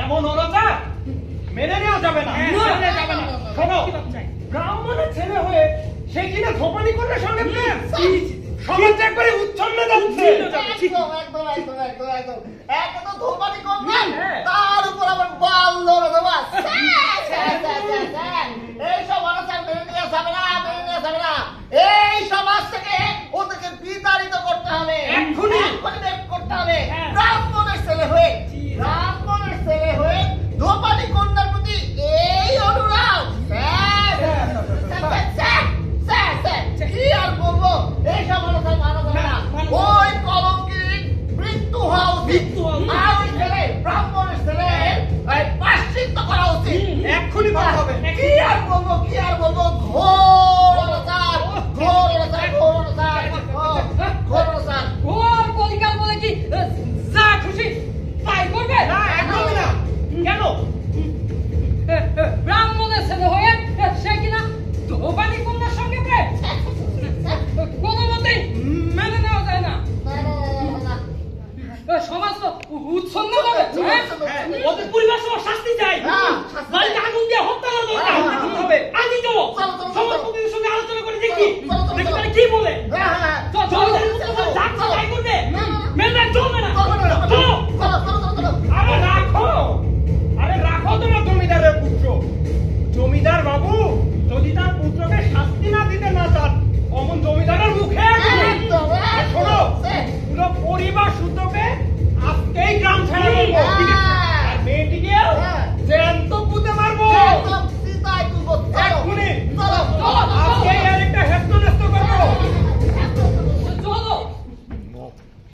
এমন অনাচার মেনে নেওয়া যাবে না। শোনো, ব্রাহ্মণের ছেলে হয়ে সে কিনা ধোপানি করলে সঙ্গে সমাজ একবারে উচ্ছন্ন যাচ্ছে। একদম ধোপানি করবে, তার উপর আবার বাল ধরে দেবা। এইসব অনাচার মেনে নেওয়া যাবে না, মেনে নেওয়া যাবে না। এই সমাজ থেকে ওদেরকে বিতাড়িত করতে হবে, এক্ষুনি বের করতে হবে। ব্রাহ্মণের ছেলে হয়ে, ব্রাহ্মণের ছেলে হয়ে ধোপানি কন্যার প্রতি এই অনুরাগ। কি আর বলবো, এইসব অনাচার মানা যাবে না। ওই কলঙ্কির মৃত্যু হওয়া উচিত। আর ওই ছেলে, ব্রাহ্মণের ছেলে প্রায়শ্চিত্ত করা উচিত। এক্ষুনি করা হবে। কি আর বলবো, কি আর বলবো, ঘোর অনাচার, ঘোর অনাচার, ঘোর অনাচার, ঘোর অনাচার। ঘোর কলিকাল বলে কি যা খুশি তাই করবে? না, একদমই না। কেন? ব্রাহ্মণের ছেলে হয়ে সে কিনা ধোপানি কন্যার সঙ্গে প্রেম? কোনো মতেই মেনে নেওয়া যায় না। সমাজ তো উচ্ছন্ন হবে। ওদের পরিবার সহ শাস্তি চাই। বাড়িতে আগুন দিয়ে হত্যা করতে হবে। আগে চলো, সমাজ প্রতিনিধির সঙ্গে আলোচনা করে দেখি দেখি তারা কি বলে। তাই করবে, মেনে চলবে না। চলো। আরে রাখো, আরে রাখো তোমার জমিদারের পুত্র। জমিদার বাবু যদি তার পুত্রকে শাস্তি না দিতে না চান, অমন জমিদারের মুখে শোনো, পুরো পরিবার সূত্রকে আজকেই গ্রাম ছেড়ে দেবো। আর মেয়েটিকেও জ্যান্ত পুঁতে মারবো। এক্ষুনি আজকেই